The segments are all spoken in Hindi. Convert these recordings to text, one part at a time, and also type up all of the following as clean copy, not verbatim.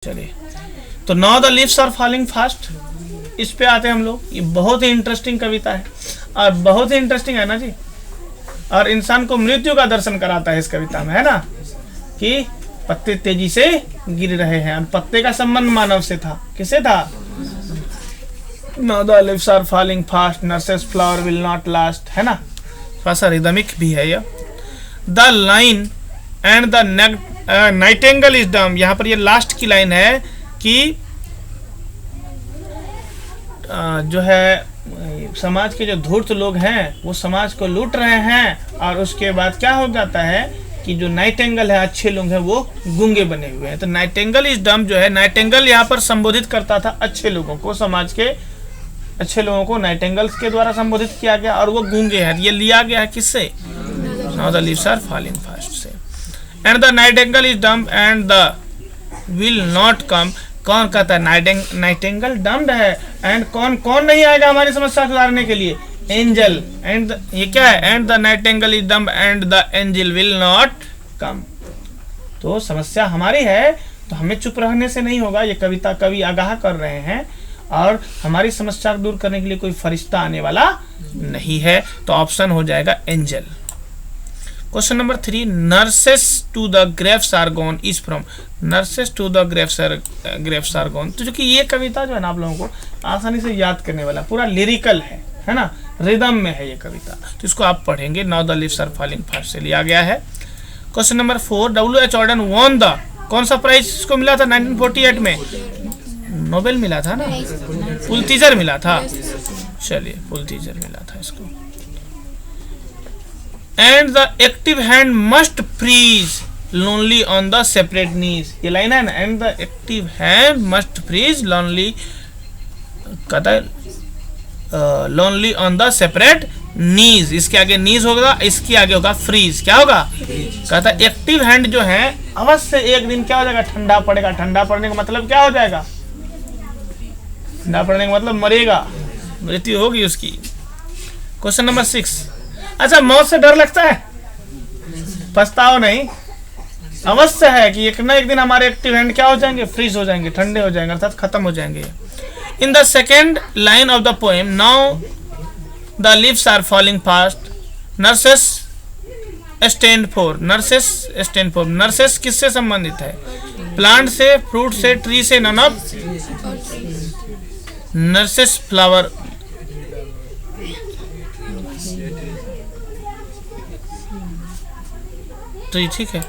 चलिए, तो now the leaves are falling fast, इस पे आते हैं हम लोग। ये बहुत ही इंटरेस्टिंग कविता है और बहुत ही इंटरेस्टिंग है ना जी, और इंसान को मृत्यु का दर्शन कराता है इस कविता में, है ना, कि पत्ते तेजी से गिर रहे हैं। पत्ते का संबंध मानव से था, किससे था? Now the leaves are falling fast, nurses flower will not last, है ना, थोड़ा सा रिदमिक भी है यह। The line and the nightingale is dumb, यहाँ पर ये लास्ट की लाइन है कि जो है समाज के जो धूर्त लोग हैं वो समाज को लूट रहे हैं, और उसके बाद क्या हो जाता है कि जो नाइटिंगेल है, अच्छे लोग हैं, वो गूंगे बने हुए हैं। तो नाइटिंगेल इज डम जो है, नाइटिंगेल यहाँ पर संबोधित करता था अच्छे लोगों को, समाज के अच्छे लोगों को नाइटिंगेल्स के द्वारा संबोधित किया गया, और वो गूंगे हैं। ये लिया गया है किससे? Now the leaves are falling fast से। And the nightingale is dumb and the will not come, कौन कहता है नाइटिंगेल डम्ड है, एंड कौन नहीं आएगा हमारी समस्या सुधारने के लिए? एंजल। एंड ये क्या है? And the nightingale is dumb and the angel will not कम। तो समस्या हमारी है, तो हमें चुप रहने से नहीं होगा। ये कविता कवि आगाह कर रहे हैं, और हमारी समस्या को दूर करने के लिए कोई फरिश्ता आने वाला नहीं है। तो ऑप्शन हो जाएगा angel. Question number 3, nurses to the graves are gone is from, nurses to the graves are gone. तो जो कि ये कविता जो है ना, आप लोगों को आसानी से याद करने वाला, पूरा लिरिकल है ना, रिदम में है ये कविता, तो इसको आप पढ़ेंगे। Now the leaves are falling fast से लिया गया है। Question number 4, W.H. Auden won the, कौन सा प्राइज इसको मिला था 1948 में? नोबेल मिला था ना, पुलित्जर मिला था। चलिए, पुलित्जर मिला था इसको। And the active hand must freeze lonely on the separate knees, ये लाइन है ना, and the active hand must freeze lonely, कहता है lonely on the separate knees, इसके आगे नीज होगा, इसके आगे होगा फ्रीज। क्या होगा? कहता है एक्टिव हैंड जो है अवश्य एक दिन क्या हो जाएगा? ठंडा पड़ेगा। ठंडा पड़ने का मतलब क्या हो जाएगा? ठंडा पड़ने का मतलब मरेगा, मृत्यु होगी उसकी। क्वेश्चन नंबर 6, अच्छा, मौत से डर लगता है? पछताओ नहीं, अवश्य है कि एक ना एक दिन हमारे एक्टिव हैंड क्या हो जाएंगे? फ्रीज हो जाएंगे, ठंडे हो जाएंगे, अर्थात खत्म हो जाएंगे। In the second line of the poem, now the leaves are falling fast, nurses stand for, nurses stand for, nurses किससे संबंधित है? प्लांट से, फ्रूट से, ट्री से, none of. Nurses flower, tree, ठीक है।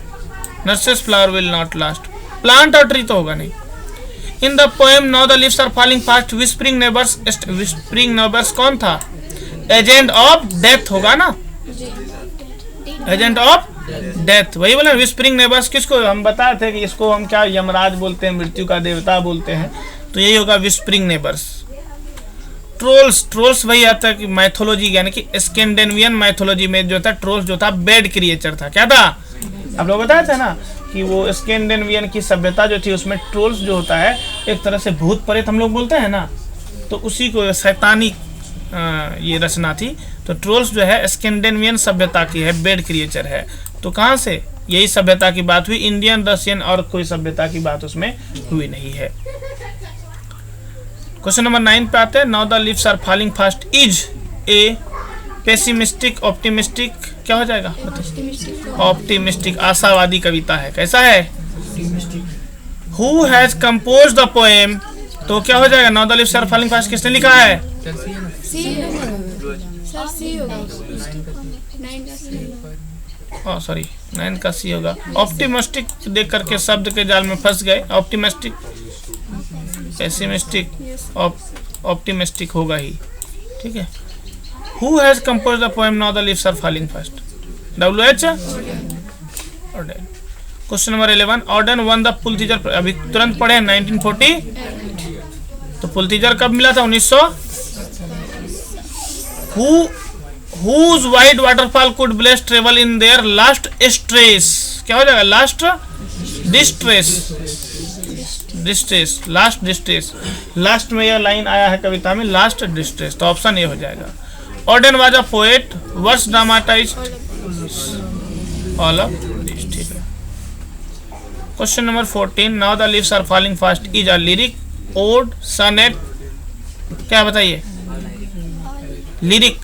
Nurses flower will not last, plant और ट्री तो होगा नहीं। In the poem now the leaves are falling fast, whispering neighbours, whispering neighbours कौन था? एजेंट ऑफ डेथ होगा ना, एजेंट ऑफ डेथ, वही बोला। विस्परिंग नेबर्स किसको हम बताए थे कि इसको हम क्या यमराज बोलते हैं, मृत्यु का देवता बोलते हैं, तो यही होगा विस्परिंग नेबर्स। ट्रोल्स, ट्रोल्स वही आता है कि मैथोलॉजी, यानी कि स्कैंडिनेवियन मैथोलॉजी में जो था ट्रोल्स जो था बेड क्रिएचर था। क्या था? आप लोग बताया था ना कि वो स्कैंडिनेवियन की सभ्यता जो थी उसमें ट्रोल्स जो होता है एक तरह से भूत प्रेत हम लोग बोलते हैं ना, तो उसी को शैतानी ये रचना थी। तो ट्रोल्स जो है स्कैंडिनेवियन सभ्यता की है, बेड क्रिएचर है। तो कहाँ से यही सभ्यता की बात हुई? इंडियन, रशियन और कोई सभ्यता की बात उसमें हुई नहीं है। क्वेश्चन नंबर 9 पे आते हैं। Now the leaves are falling fast is a pessimistic, optimistic, क्या हो जाएगा? ऑप्टिमिस्टिक, आशावादी कविता है। कैसा है? Who has compose the poem, तो क्या हो जाएगा? Now the leaves are falling fast किसने लिखा है? सॉरी, 9 का सी होगा। ऑप्टिमिस्टिक देख करके शब्द के जाल में फंस गए। ऑप्टिमिस्टिक, पेसिमिस्टिक, ऑप्टिमिस्टिक होगा ही, ठीक है। Who has composed the poem Now the Leaves Are Falling Fast? W.H. Auden. Question number 11, Auden won the Pulitzer, अभी तुरंत पढ़े 1940, तो पुलित्जर कब मिला था? 1900। Whose white waterfall could bless travel in their last distress, क्या हो जाएगा? Last distress, distress, last distress, last में यह लाइन आया है कविता में, लास्ट डिस्ट्रेस, तो ऑप्शन ए हो जाएगा। Auden was a poet, verse dramatized, all of this, ठीक है। Question number 14, now the leaves are falling fast is a lyric, ode, sonnet, क्या बताइए? लिरिक।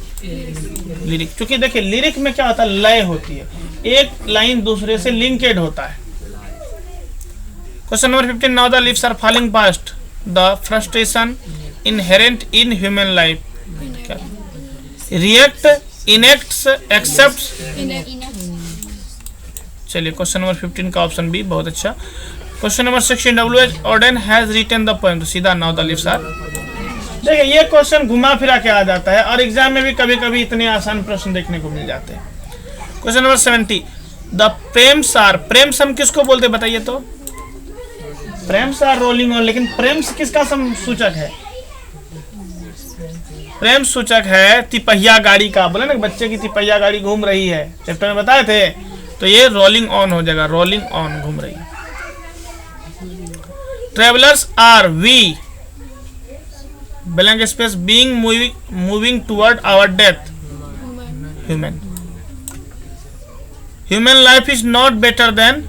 लिरिक, क्योंकि देखिए लिरिक में क्या होता है, लय होती है, एक लाइन दूसरे से लिंकेड होता है। Question number 15, now the leaves are falling fast, the frustration inherent in human life, क्या? React, enacts, accepts. चलिए क्वेश्चन नंबर 15 का ऑप्शन बी, बहुत अच्छा। Question number 16, W.H. Auden has written the poem, तो सीधा नाउ द लीव्स आर। देखिए ये क्वेश्चन घुमा फिरा के आ जाता है और एग्जाम में भी कभी कभी इतने आसान प्रश्न देखने को मिल जाते हैं। Question number 70, the prams are, prams हम किसको बोलते बताइए तो? प्रेम्स आर रोलिंग ऑन, लेकिन प्रेम्स किसका सूचक है? प्रेम सूचक है तिपहिया गाड़ी का, बोले ना बच्चे की तिपहिया गाड़ी घूम रही है, चैप्टर में बताए थे, तो ये रोलिंग ऑन हो जाएगा, रोलिंग ऑन, घूम रही है। Travellers are we, blank space, being moving toward our death, human. Human life is not better than,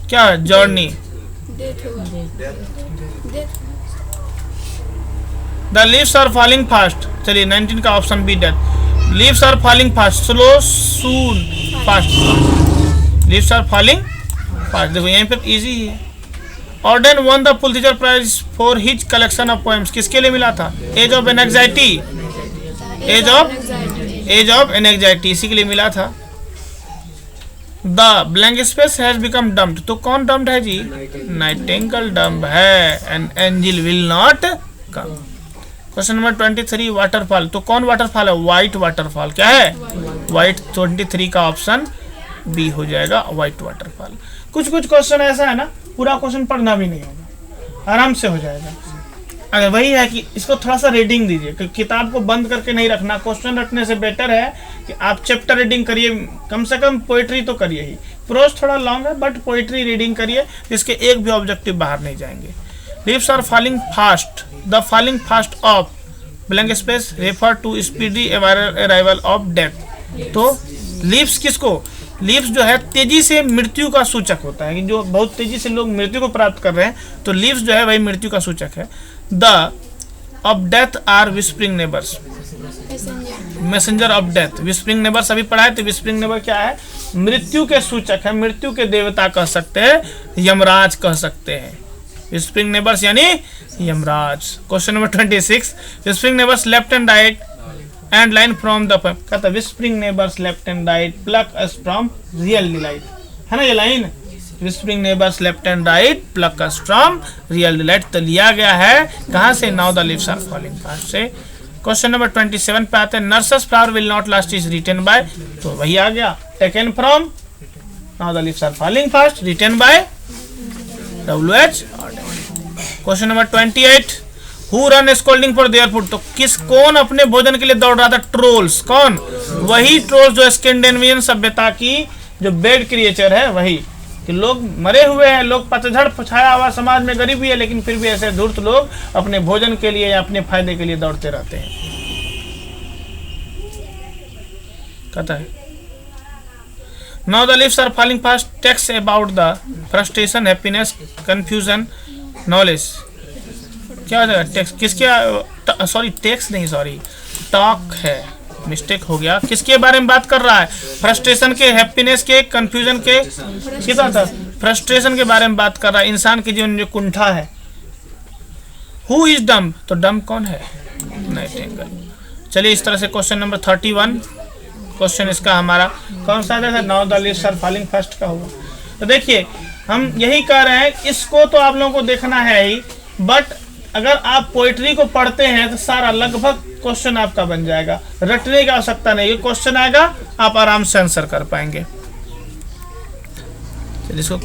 क्या? Journey. The leaves are falling fast, चलिए 19 का option B, death. Leaves are falling fast, slow, soon, fast. Leaves are falling fast, देखो यहीं पर इजी है। Auden won the Pulitzer prize for his collection of poems, किसके लिए मिला था? Age of anxiety, age of anxiety, इसी के लिए मिला था। The blank space has become dumped, तो कौन डम्प्ड है जी? नाइटिंगेल डम्प है, and angel will not come. Question number 23, waterfall, तो कौन वाटरफॉल है? व्हाइट वाटरफॉल, क्या है? व्हाइट। 23 का ऑप्शन बी हो जाएगा, व्हाइट वाटरफॉल। कुछ कुछ क्वेश्चन ऐसा है ना, पूरा क्वेश्चन पढ़ना भी नहीं होगा, आराम से हो जाएगा। अगर वही है कि इसको थोड़ा सा रीडिंग दीजिए, किताब को बंद करके नहीं रखना, क्वेश्चन रखने से बेटर है कि आप चैप्टर रीडिंग करिए, कम से कम पोइट्री तो करिए ही। प्रोज थोड़ा लॉन्ग है बट पोइट्री रीडिंग करिए, जिसके एक भी ऑब्जेक्टिव बाहर नहीं जाएंगे। Leaves are falling fast, the falling fast of blank space refer to speedy arrival of death, तो लीव्स किसको? लीव्स जो है तेजी से मृत्यु का सूचक होता है, कि जो बहुत तेजी से लोग मृत्यु को प्राप्त कर रहे हैं, तो लीव्स जो है वही मृत्यु का सूचक है। The of death are whispering neighbours, messenger of death. Whispering neighbours अभी पढ़ा है, तो विस्परिंग नेबर क्या है? मृत्यु के सूचक है, मृत्यु के देवता कह सकते हैं, यमराज कह सकते हैं। विस्परिंग नेबर्स यानी Yamraj. Question number 26, whispering neighbours left and right and line from the poem, कहता whispering neighbours left and right pluck us from real delight, है ना ये line? Whispering neighbours left and right pluck us from real delight, तो लिया गया है कहाँ से? Now the leaves are falling fast से। क्वेश्चन नंबर 27 पे आते हैं, nurse's flower will not last is written bye, तो वही आ गया, taken from now the leaves are falling fast, written by W.H. Question number 28, who run scolding for their food, तो कौन अपने भोजन के लिए दौड़ रहा था? ट्रोल्स। कौन? वही ट्रोल्स जो स्कैंडिनेवियन सभ्यता की जो बेड क्रिएचर है, वही कि लोग मरे हुए हैं, लोग पतझड़ छाया हुआ समाज में, गरीबी है, लेकिन फिर भी ऐसे धूर्त लोग अपने भोजन के लिए या अपने फायदे के लिए दौड़ते रहते हैं। कहता है now the leaves are falling fast text about the frustration, happiness, confusion, knowledge, क्या हो जाएगा? टेक्स्ट किसके? सॉरी टेक्स्ट नहीं, सॉरी टॉक है, मिस्टेक हो गया। किसके बारे में बात कर रहा है? फ्रस्ट्रेशन के, हैप्पीनेस के, कंफ्यूजन के, किसका था? फ्रस्ट्रेशन के बारे में बात कर रहा है, इंसान के जीवन में जो कुंठा है। हु इज डम्ब, तो डम्ब कौन है? नाइटिंगेल। चलिए इस तरह से क्वेश्चन नंबर 31 क्वेश्चन इसका हमारा कौन सा है? Now the leaves are falling fast का होगा। तो देखिए हम यही कह रहे हैं, इसको तो आप लोगों को देखना है ही, बट अगर आप पोइट्री को पढ़ते हैं तो सारा लगभग क्वेश्चन आपका बन जाएगा, रटने की आवश्यकता नहीं है, क्वेश्चन आएगा आप आराम से आंसर कर पाएंगे। चलिए इसको